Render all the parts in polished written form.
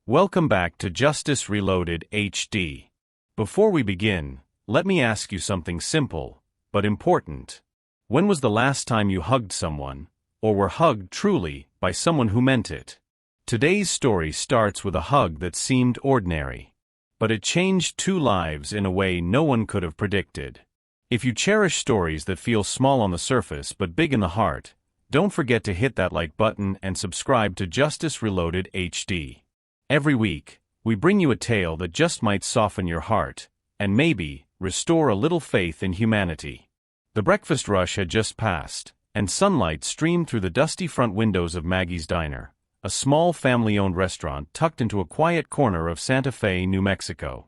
Welcome back to Justice Reloaded HD. Before we begin, let me ask you something simple, but important. When was the last time you hugged someone, or were hugged truly, by someone who meant it? Today's story starts with a hug that seemed ordinary. But it changed two lives in a way no one could have predicted. If you cherish stories that feel small on the surface but big in the heart, don't forget to hit that like button and subscribe to Justice Reloaded HD. Every week, we bring you a tale that just might soften your heart, and maybe restore a little faith in humanity. The breakfast rush had just passed, and sunlight streamed through the dusty front windows of Maggie's Diner, a small family-owned restaurant tucked into a quiet corner of Santa Fe, New Mexico.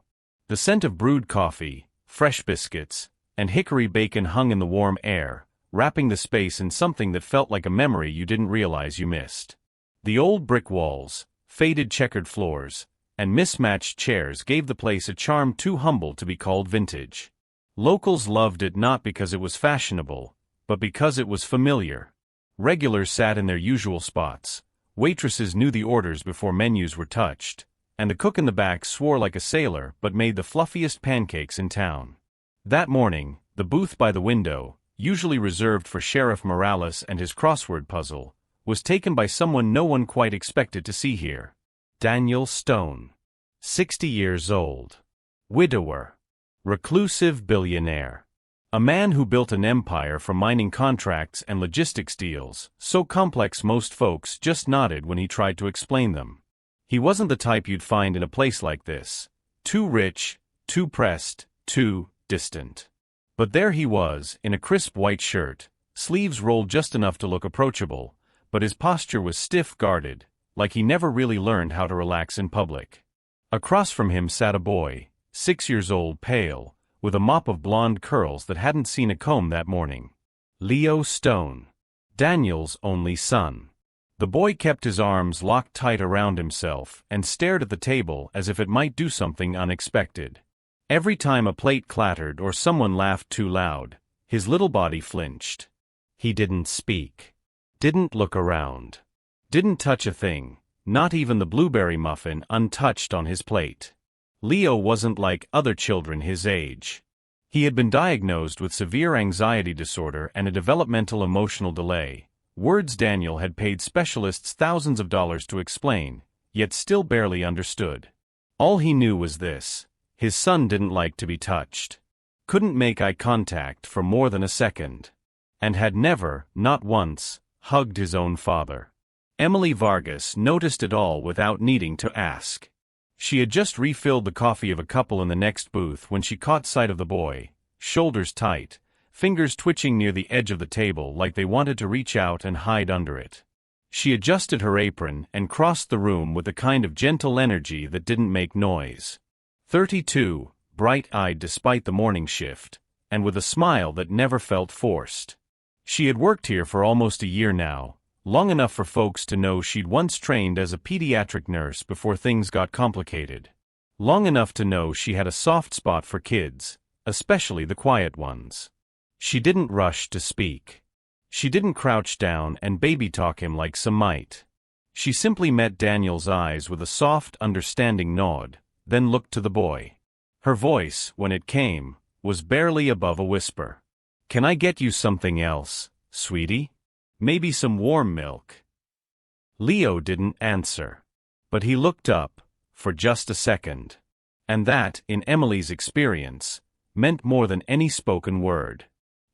The scent of brewed coffee, fresh biscuits, and hickory bacon hung in the warm air, wrapping the space in something that felt like a memory you didn't realize you missed. The old brick walls, faded checkered floors, and mismatched chairs gave the place a charm too humble to be called vintage. Locals loved it not because it was fashionable, but because it was familiar. Regulars sat in their usual spots, waitresses knew the orders before menus were touched, and the cook in the back swore like a sailor but made the fluffiest pancakes in town. That morning, the booth by the window, usually reserved for Sheriff Morales and his crossword puzzle, was taken by someone no one quite expected to see here. Daniel Stone. 60 years old. Widower. Reclusive billionaire. A man who built an empire from mining contracts and logistics deals, so complex most folks just nodded when he tried to explain them. He wasn't the type you'd find in a place like this. Too rich, too pressed, too distant. But there he was, in a crisp white shirt, sleeves rolled just enough to look approachable, but his posture was stiff-guarded, like he never really learned how to relax in public. Across from him sat a boy, 6 years old, pale, with a mop of blonde curls that hadn't seen a comb that morning. Leo Stone. Daniel's only son. The boy kept his arms locked tight around himself and stared at the table as if it might do something unexpected. Every time a plate clattered or someone laughed too loud, his little body flinched. He didn't speak. Didn't look around. Didn't touch a thing, not even the blueberry muffin untouched on his plate. Leo wasn't like other children his age. He had been diagnosed with severe anxiety disorder and a developmental emotional delay, words Daniel had paid specialists thousands of dollars to explain, yet still barely understood. All he knew was this: his son didn't like to be touched, couldn't make eye contact for more than a second, and had never, not once, hugged his own father. Emily Vargas noticed it all without needing to ask. She had just refilled the coffee of a couple in the next booth when she caught sight of the boy, shoulders tight, fingers twitching near the edge of the table like they wanted to reach out and hide under it. She adjusted her apron and crossed the room with a kind of gentle energy that didn't make noise. 32, bright-eyed despite the morning shift, and with a smile that never felt forced. She had worked here for almost a year now, long enough for folks to know she'd once trained as a pediatric nurse before things got complicated. Long enough to know she had a soft spot for kids, especially the quiet ones. She didn't rush to speak. She didn't crouch down and baby-talk him like some might. She simply met Daniel's eyes with a soft, understanding nod, then looked to the boy. Her voice, when it came, was barely above a whisper. "Can I get you something else, sweetie? Maybe some warm milk?" Leo didn't answer. But he looked up, for just a second. And that, in Emily's experience, meant more than any spoken word.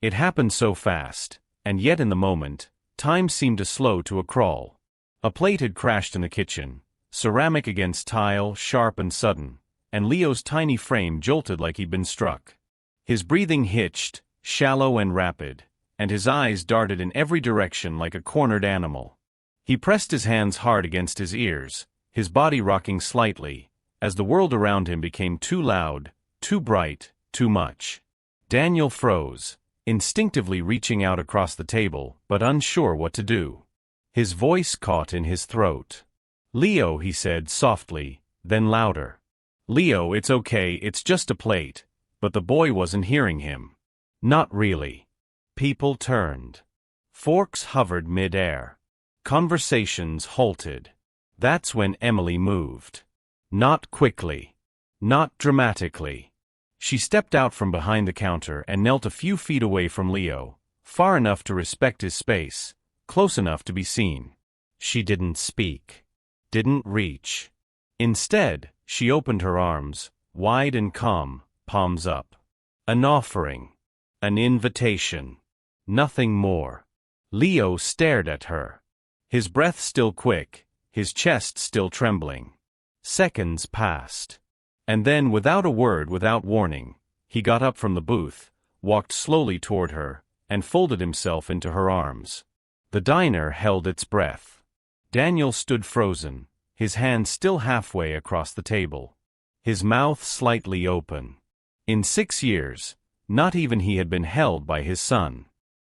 It happened so fast, and yet in the moment, time seemed to slow to a crawl. A plate had crashed in the kitchen, ceramic against tile, sharp and sudden, and Leo's tiny frame jolted like he'd been struck. His breathing hitched, shallow and rapid, and his eyes darted in every direction like a cornered animal. He pressed his hands hard against his ears, his body rocking slightly, as the world around him became too loud, too bright, too much. Daniel froze, instinctively reaching out across the table, but unsure what to do. His voice caught in his throat. "Leo," he said softly, then louder. "Leo, it's okay, it's just a plate." But the boy wasn't hearing him. Not really. People turned. Forks hovered mid-air. Conversations halted. That's when Emily moved. Not quickly. Not dramatically. She stepped out from behind the counter and knelt a few feet away from Leo, far enough to respect his space, close enough to be seen. She didn't speak. Didn't reach. Instead, she opened her arms, wide and calm, palms up. An offering. An invitation. Nothing more. Leo stared at her. His breath still quick, his chest still trembling. Seconds passed. And then, without a word, without warning, he got up from the booth, walked slowly toward her, and folded himself into her arms. The diner held its breath. Daniel stood frozen, his hand still halfway across the table, his mouth slightly open. In 6 years, not even he had been held by his son.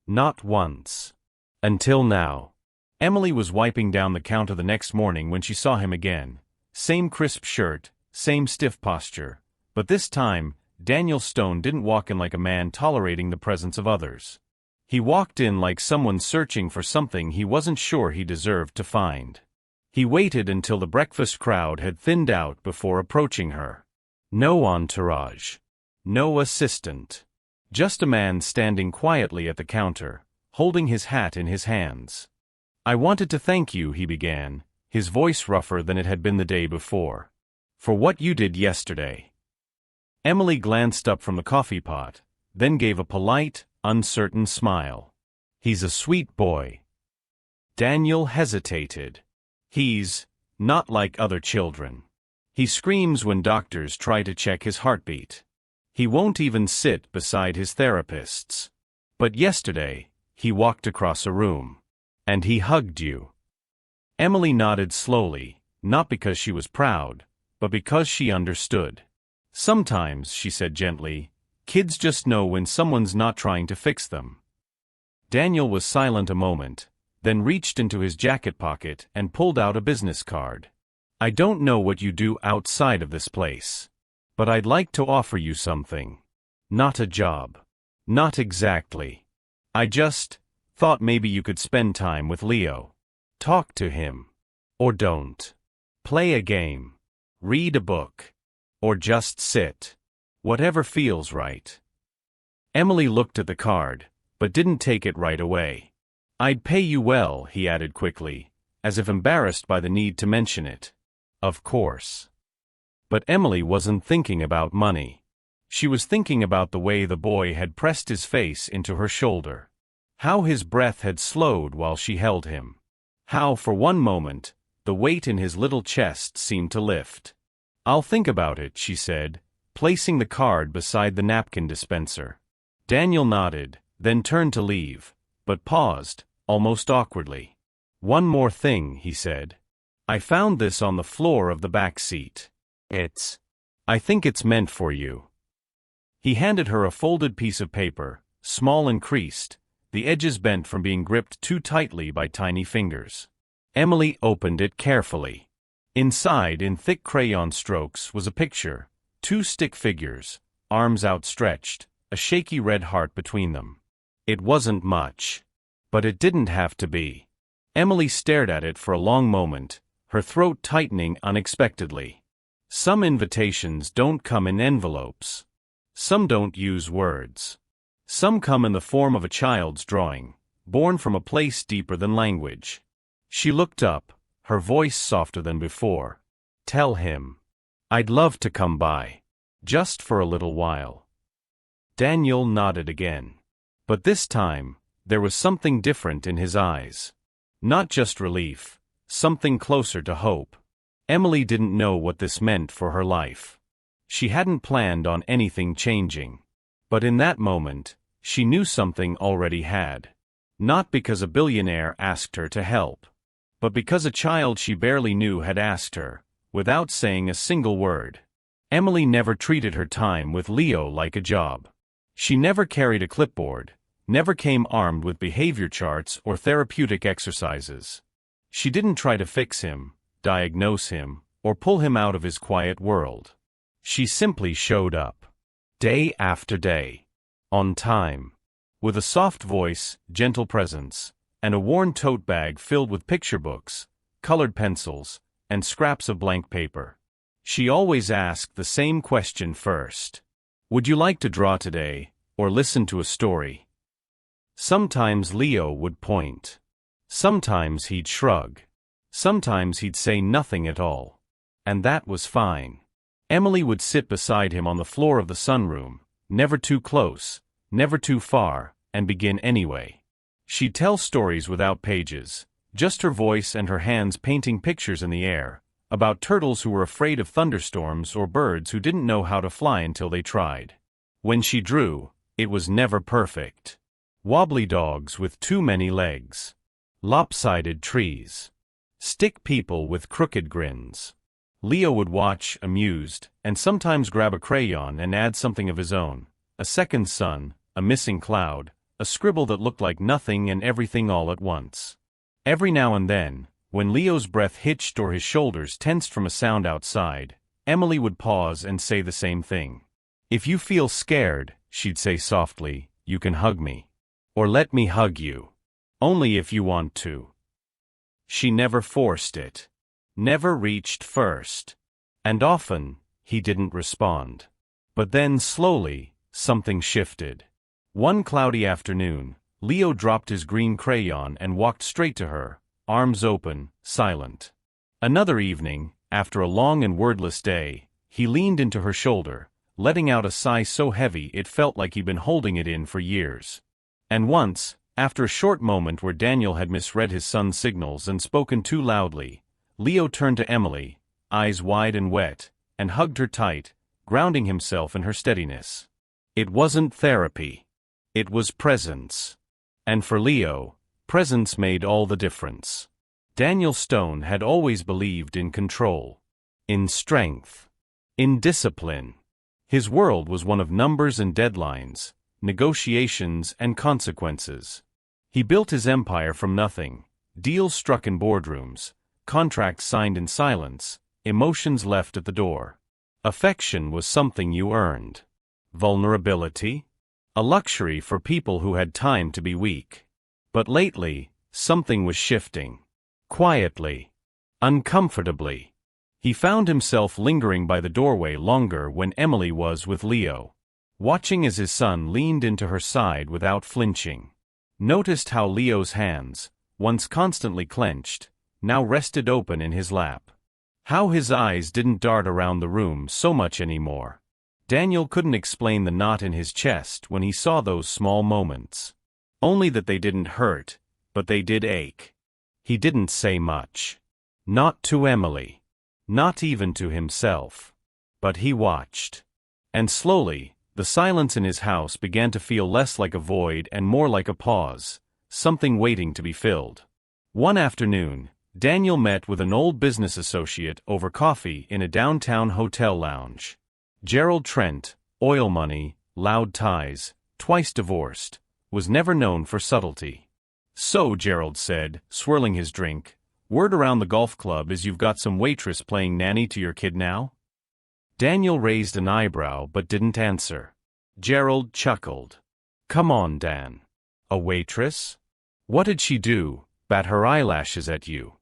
Not once. Until now. Emily was wiping down the counter the next morning when she saw him again. Same crisp shirt, same stiff posture, but this time, Daniel Stone didn't walk in like a man tolerating the presence of others. He walked in like someone searching for something he wasn't sure he deserved to find. He waited until the breakfast crowd had thinned out before approaching her. No entourage. No assistant. Just a man standing quietly at the counter, holding his hat in his hands. "I wanted to thank you," he began, his voice rougher than it had been the day before. "For what you did yesterday." Emily glanced up from the coffee pot, then gave a polite, uncertain smile. "He's a sweet boy." Daniel hesitated. "He's not like other children. He screams when doctors try to check his heartbeat. He won't even sit beside his therapists. But yesterday, he walked across a room. And he hugged you." Emily nodded slowly, not because she was proud, but because she understood. "Sometimes," she said gently, "kids just know when someone's not trying to fix them." Daniel was silent a moment, then reached into his jacket pocket and pulled out a business card. "I don't know what you do outside of this place. But I'd like to offer you something. Not a job. Not exactly. I just thought maybe you could spend time with Leo. Talk to him. Or don't. Play a game. Read a book. Or just sit. Whatever feels right." Emily looked at the card, but didn't take it right away. "I'd pay you well," he added quickly, as if embarrassed by the need to mention it. Of course. But Emily wasn't thinking about money. She was thinking about the way the boy had pressed his face into her shoulder. How his breath had slowed while she held him. How, for one moment, the weight in his little chest seemed to lift. "I'll think about it," she said, placing the card beside the napkin dispenser. Daniel nodded, then turned to leave, but paused, almost awkwardly. "One more thing," he said. "I found this on the floor of the back seat. I think it's meant for you." He handed her a folded piece of paper, small and creased, the edges bent from being gripped too tightly by tiny fingers. Emily opened it carefully. Inside, in thick crayon strokes, was a picture, 2 stick figures, arms outstretched, a shaky red heart between them. It wasn't much. But it didn't have to be. Emily stared at it for a long moment, her throat tightening unexpectedly. Some invitations don't come in envelopes. Some don't use words. Some come in the form of a child's drawing, born from a place deeper than language. She looked up, her voice softer than before. "Tell him. I'd love to come by. Just for a little while." Daniel nodded again. But this time, there was something different in his eyes. Not just relief, something closer to hope. Emily didn't know what this meant for her life. She hadn't planned on anything changing. But in that moment, she knew something already had. Not because a billionaire asked her to help, but because a child she barely knew had asked her, without saying a single word. Emily never treated her time with Leo like a job. She never carried a clipboard, never came armed with behavior charts or therapeutic exercises. She didn't try to fix him, diagnose him, or pull him out of his quiet world. She simply showed up. Day after day. On time. With a soft voice, gentle presence, and a worn tote bag filled with picture books, colored pencils, and scraps of blank paper. She always asked the same question first. Would you like to draw today, or listen to a story? Sometimes Leo would point. Sometimes he'd shrug. Sometimes he'd say nothing at all. And that was fine. Emily would sit beside him on the floor of the sunroom, never too close, never too far, and begin anyway. She'd tell stories without pages, just her voice and her hands painting pictures in the air, about turtles who were afraid of thunderstorms or birds who didn't know how to fly until they tried. When she drew, it was never perfect. Wobbly dogs with too many legs. Lopsided trees. Stick people with crooked grins. Leo would watch, amused, and sometimes grab a crayon and add something of his own. A second sun, a missing cloud, a scribble that looked like nothing and everything all at once. Every now and then, when Leo's breath hitched or his shoulders tensed from a sound outside, Emily would pause and say the same thing. If you feel scared, she'd say softly, you can hug me. Or let me hug you. Only if you want to. She never forced it. Never reached first. And often, he didn't respond. But then slowly, something shifted. One cloudy afternoon, Leo dropped his green crayon and walked straight to her, arms open, silent. Another evening, after a long and wordless day, he leaned into her shoulder, letting out a sigh so heavy it felt like he'd been holding it in for years. And once, after a short moment where Daniel had misread his son's signals and spoken too loudly, Leo turned to Emily, eyes wide and wet, and hugged her tight, grounding himself in her steadiness. It wasn't therapy. It was presence. And for Leo, presence made all the difference. Daniel Stone had always believed in control, in strength, in discipline. His world was one of numbers and deadlines, negotiations and consequences. He built his empire from nothing, deals struck in boardrooms, contracts signed in silence, emotions left at the door. Affection was something you earned. Vulnerability? A luxury for people who had time to be weak. But lately, something was shifting. Quietly. Uncomfortably. He found himself lingering by the doorway longer when Emily was with Leo. Watching as his son leaned into her side without flinching. Noticed how Leo's hands, once constantly clenched, now rested open in his lap. How his eyes didn't dart around the room so much anymore. Daniel couldn't explain the knot in his chest when he saw those small moments. Only that they didn't hurt, but they did ache. He didn't say much. Not to Emily. Not even to himself. But he watched. And slowly, the silence in his house began to feel less like a void and more like a pause, something waiting to be filled. One afternoon, Daniel met with an old business associate over coffee in a downtown hotel lounge. Gerald Trent, oil money, loud ties, twice divorced, was never known for subtlety. So, Gerald said, swirling his drink, word around the golf club is you've got some waitress playing nanny to your kid now? Daniel raised an eyebrow but didn't answer. Gerald chuckled. Come on, Dan. A waitress? What did she do, bat her eyelashes at you?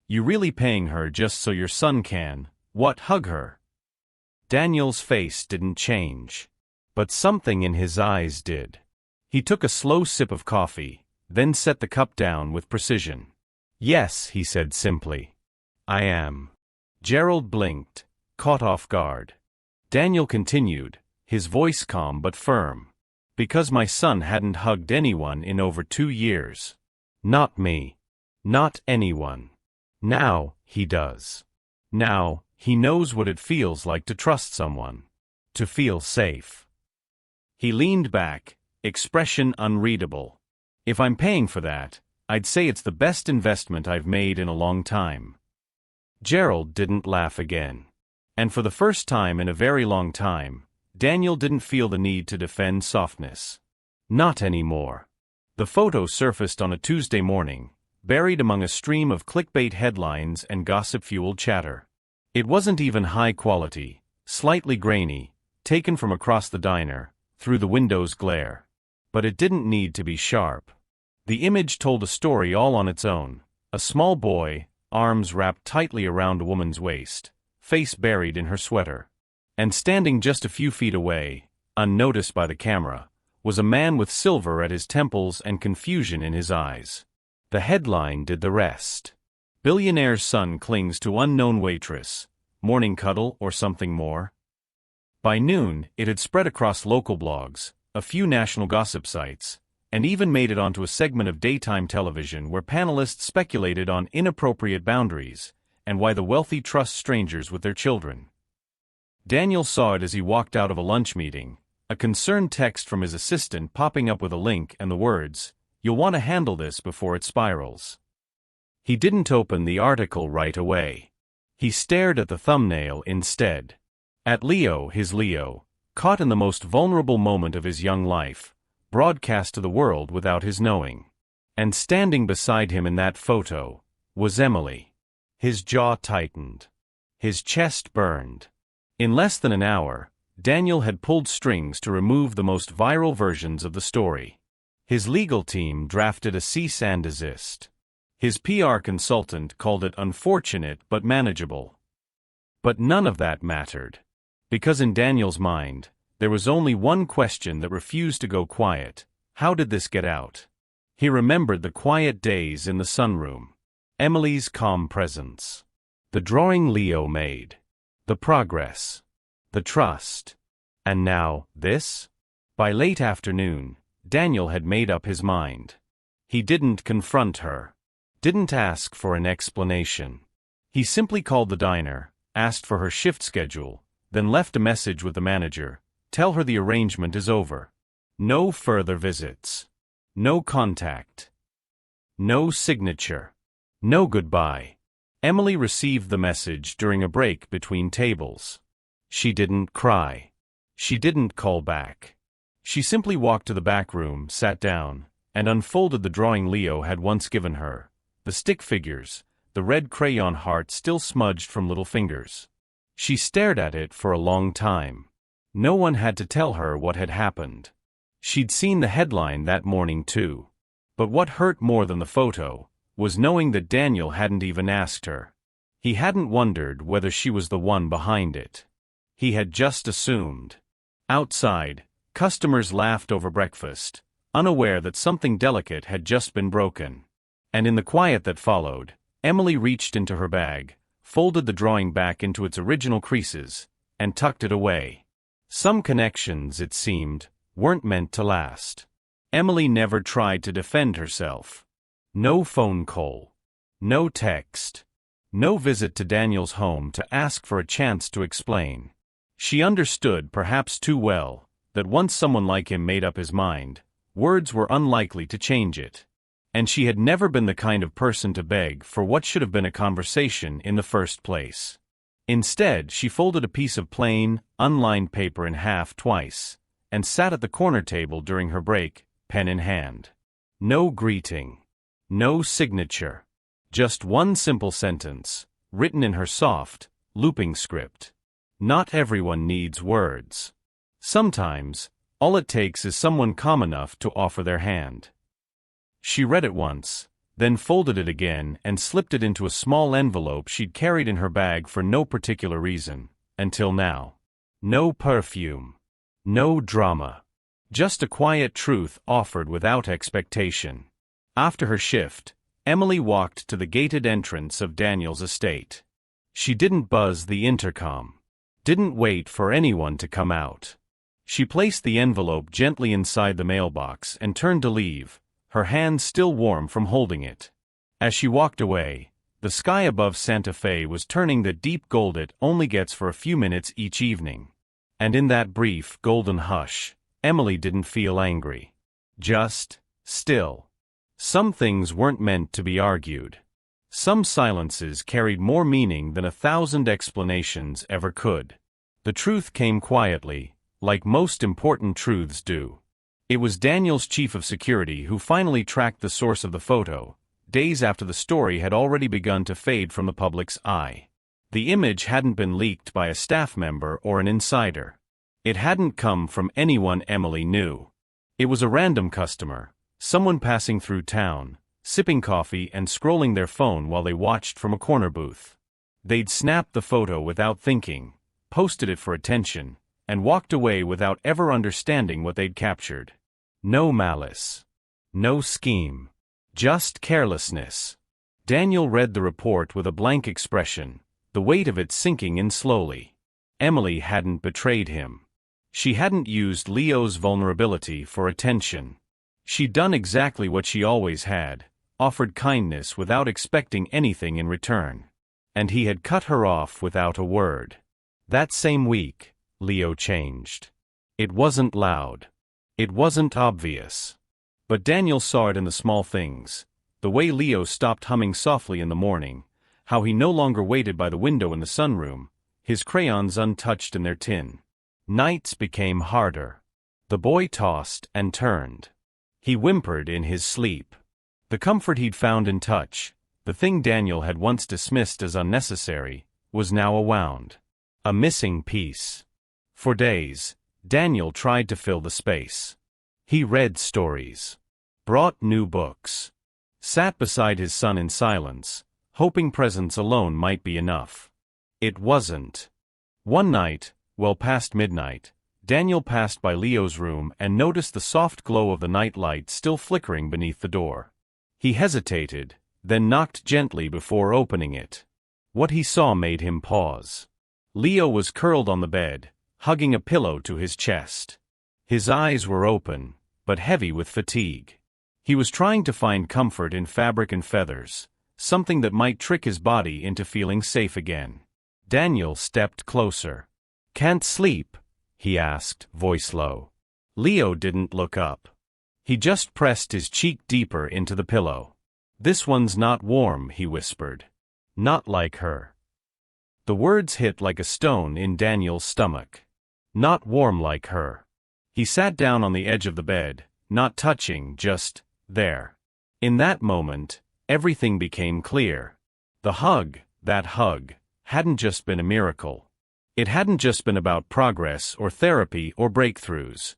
You really paying her just so your son can, hug her? Daniel's face didn't change. But something in his eyes did. He took a slow sip of coffee, then set the cup down with precision. Yes, he said simply. I am. Gerald blinked, caught off guard. Daniel continued, his voice calm but firm. Because my son hadn't hugged anyone in over 2 years. Not me. Not anyone. Now, he does. Now, he knows what it feels like to trust someone. To feel safe. He leaned back, expression unreadable. If I'm paying for that, I'd say it's the best investment I've made in a long time. Gerald didn't laugh again. And for the first time in a very long time, Daniel didn't feel the need to defend softness. Not anymore. The photo surfaced on a Tuesday morning, buried among a stream of clickbait headlines and gossip-fueled chatter. It wasn't even high quality, slightly grainy, taken from across the diner, through the window's glare. But it didn't need to be sharp. The image told a story all on its own. A small boy, arms wrapped tightly around a woman's waist, face buried in her sweater. And standing just a few feet away, unnoticed by the camera, was a man with silver at his temples and confusion in his eyes. The headline did the rest. Billionaire's son clings to unknown waitress, morning cuddle or something more. By noon, it had spread across local blogs, a few national gossip sites, and even made it onto a segment of daytime television where panelists speculated on inappropriate boundaries and why the wealthy trust strangers with their children. Daniel saw it as he walked out of a lunch meeting, a concerned text from his assistant popping up with a link and the words, "You'll want to handle this before it spirals." He didn't open the article right away. He stared at the thumbnail instead. At Leo, his Leo, caught in the most vulnerable moment of his young life, broadcast to the world without his knowing. And standing beside him in that photo was Emily. His jaw tightened. His chest burned. In less than an hour, Daniel had pulled strings to remove the most viral versions of the story. His legal team drafted a cease and desist. His PR consultant called it unfortunate but manageable. But none of that mattered. Because in Daniel's mind, there was only one question that refused to go quiet: how did this get out? He remembered the quiet days in the sunroom. Emily's calm presence. The drawing Leo made. The progress. The trust. And now, this? By late afternoon, Daniel had made up his mind. He didn't confront her. Didn't ask for an explanation. He simply called the diner, asked for her shift schedule, then left a message with the manager: tell her the arrangement is over. No further visits. No contact. No signature. No goodbye. Emily received the message during a break between tables. She didn't cry. She didn't call back. She simply walked to the back room, sat down, and unfolded the drawing Leo had once given her. The stick figures, the red crayon heart still smudged from little fingers. She stared at it for a long time. No one had to tell her what had happened. She'd seen the headline that morning too. But what hurt more than the photo was knowing that Daniel hadn't even asked her. He hadn't wondered whether she was the one behind it. He had just assumed. Outside, customers laughed over breakfast, unaware that something delicate had just been broken. And in the quiet that followed, Emily reached into her bag, folded the drawing back into its original creases, and tucked it away. Some connections, it seemed, weren't meant to last. Emily never tried to defend herself. No phone call. No text. No visit to Daniel's home to ask for a chance to explain. She understood, perhaps too well, that once someone like him made up his mind, words were unlikely to change it. And she had never been the kind of person to beg for what should have been a conversation in the first place. Instead, she folded a piece of plain, unlined paper in half twice, and sat at the corner table during her break, pen in hand. No greeting. No signature. Just one simple sentence, written in her soft, looping script. Not everyone needs words. Sometimes, all it takes is someone calm enough to offer their hand. She read it once, then folded it again and slipped it into a small envelope she'd carried in her bag for no particular reason, until now. No perfume. No drama. Just a quiet truth offered without expectation. After her shift, Emily walked to the gated entrance of Daniel's estate. She didn't buzz the intercom. Didn't wait for anyone to come out. She placed the envelope gently inside the mailbox and turned to leave, her hands still warm from holding it. As she walked away, the sky above Santa Fe was turning the deep gold it only gets for a few minutes each evening. And in that brief, golden hush, Emily didn't feel angry. Just still. Some things weren't meant to be argued. Some silences carried more meaning than 1,000 explanations ever could. The truth came quietly, like most important truths do. It was Daniel's chief of security who finally tracked the source of the photo, days after the story had already begun to fade from the public's eye. The image hadn't been leaked by a staff member or an insider. It hadn't come from anyone Emily knew. It was a random customer, someone passing through town, sipping coffee and scrolling their phone while they watched from a corner booth. They'd snapped the photo without thinking, posted it for attention, and walked away without ever understanding what they'd captured. No malice. No scheme. Just carelessness. Daniel read the report with a blank expression, the weight of it sinking in slowly. Emily hadn't betrayed him. She hadn't used Leo's vulnerability for attention. She'd done exactly what she always had, offered kindness without expecting anything in return. And he had cut her off without a word. That same week, Leo changed. It wasn't loud. It wasn't obvious. But Daniel saw it in the small things. The way Leo stopped humming softly in the morning, how he no longer waited by the window in the sunroom, his crayons untouched in their tin. Nights became harder. The boy tossed and turned. He whimpered in his sleep. The comfort he'd found in touch, the thing Daniel had once dismissed as unnecessary, was now a wound. A missing piece. For days, Daniel tried to fill the space. He read stories. Brought new books. Sat beside his son in silence, hoping presence alone might be enough. It wasn't. One night, well past midnight, Daniel passed by Leo's room and noticed the soft glow of the night light still flickering beneath the door. He hesitated, then knocked gently before opening it. What he saw made him pause. Leo was curled on the bed, hugging a pillow to his chest. His eyes were open, but heavy with fatigue. He was trying to find comfort in fabric and feathers, something that might trick his body into feeling safe again. Daniel stepped closer. "Can't sleep?" he asked, voice low. Leo didn't look up. He just pressed his cheek deeper into the pillow. "This one's not warm," he whispered. "Not like her." The words hit like a stone in Daniel's stomach. Not warm like her. He sat down on the edge of the bed, not touching, just there. In that moment, everything became clear. The hug, that hug, hadn't just been a miracle. It hadn't just been about progress or therapy or breakthroughs.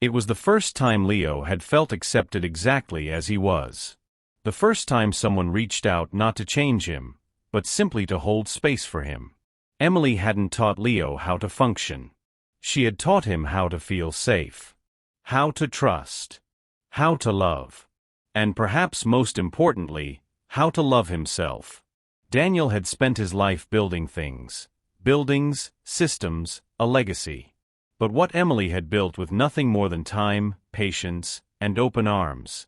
It was the first time Leo had felt accepted exactly as he was. The first time someone reached out not to change him, but simply to hold space for him. Emily hadn't taught Leo how to function. She had taught him how to feel safe. How to trust. How to love. And perhaps most importantly, how to love himself. Daniel had spent his life building things. Buildings, systems, a legacy. But what Emily had built with nothing more than time, patience, and open arms.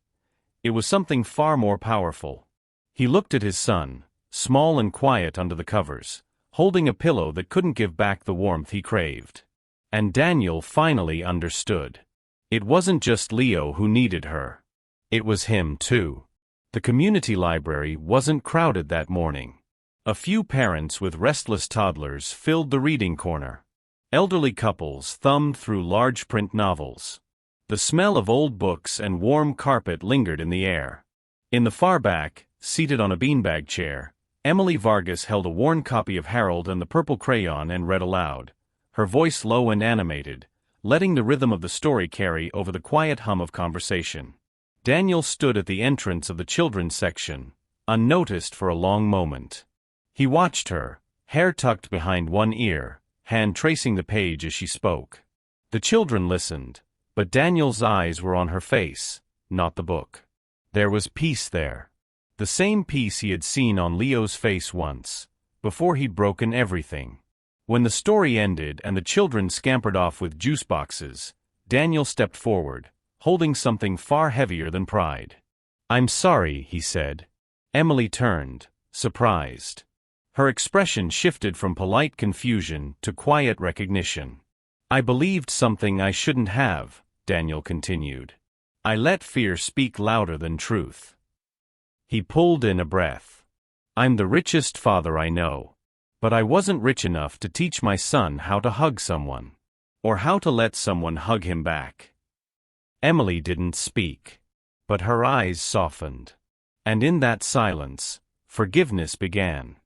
It was something far more powerful. He looked at his son, small and quiet under the covers, holding a pillow that couldn't give back the warmth he craved. And Daniel finally understood. It wasn't just Leo who needed her. It was him too. The community library wasn't crowded that morning. A few parents with restless toddlers filled the reading corner. Elderly couples thumbed through large print novels. The smell of old books and warm carpet lingered in the air. In the far back, seated on a beanbag chair, Emily Vargas held a worn copy of Harold and the Purple Crayon and read aloud, her voice low and animated, letting the rhythm of the story carry over the quiet hum of conversation. Daniel stood at the entrance of the children's section, unnoticed for a long moment. He watched her, hair tucked behind one ear, hand tracing the page as she spoke. The children listened, but Daniel's eyes were on her face, not the book. There was peace there. The same peace he had seen on Leo's face once, before he'd broken everything. When the story ended and the children scampered off with juice boxes, Daniel stepped forward, holding something far heavier than pride. "I'm sorry," he said. Emily turned, surprised. Her expression shifted from polite confusion to quiet recognition. "I believed something I shouldn't have," Daniel continued. "I let fear speak louder than truth." He pulled in a breath. "I'm the richest father I know. But I wasn't rich enough to teach my son how to hug someone. Or how to let someone hug him back." Emily didn't speak. But her eyes softened. And in that silence, forgiveness began.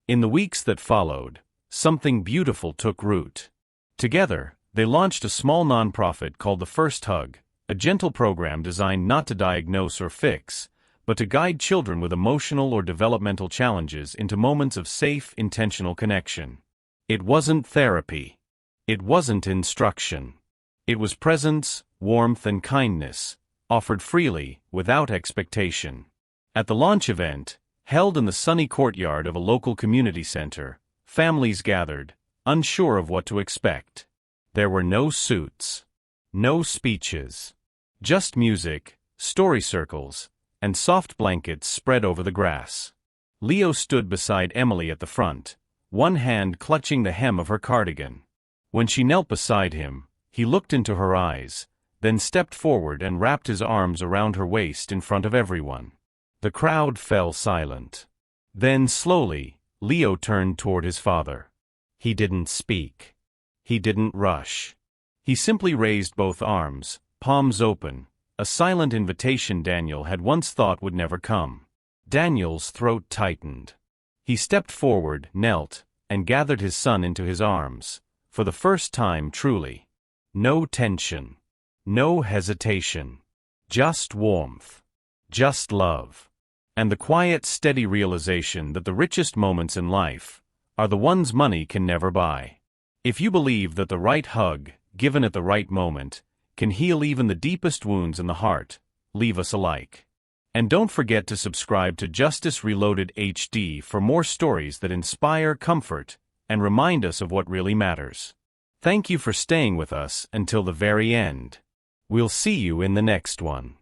In the weeks that followed, something beautiful took root. Together, they launched a small nonprofit called The First Hug, a gentle program designed not to diagnose or fix, but to guide children with emotional or developmental challenges into moments of safe, intentional connection. It wasn't therapy. It wasn't instruction. It was presence, warmth, and kindness, offered freely, without expectation. At the launch event, held in the sunny courtyard of a local community center, families gathered, unsure of what to expect. There were no suits, no speeches, just music, story circles, and soft blankets spread over the grass. Leo stood beside Emily at the front, one hand clutching the hem of her cardigan. When she knelt beside him, he looked into her eyes, then stepped forward and wrapped his arms around her waist in front of everyone. The crowd fell silent. Then, slowly, Leo turned toward his father. He didn't speak. He didn't rush. He simply raised both arms, palms open, a silent invitation Daniel had once thought would never come. Daniel's throat tightened. He stepped forward, knelt, and gathered his son into his arms, for the first time truly. No tension. No hesitation. Just warmth. Just love. And the quiet, steady realization that the richest moments in life are the ones money can never buy. If you believe that the right hug, given at the right moment, can heal even the deepest wounds in the heart, leave us a like. And don't forget to subscribe to Justice Reloaded HD for more stories that inspire, comfort, and remind us of what really matters. Thank you for staying with us until the very end. We'll see you in the next one.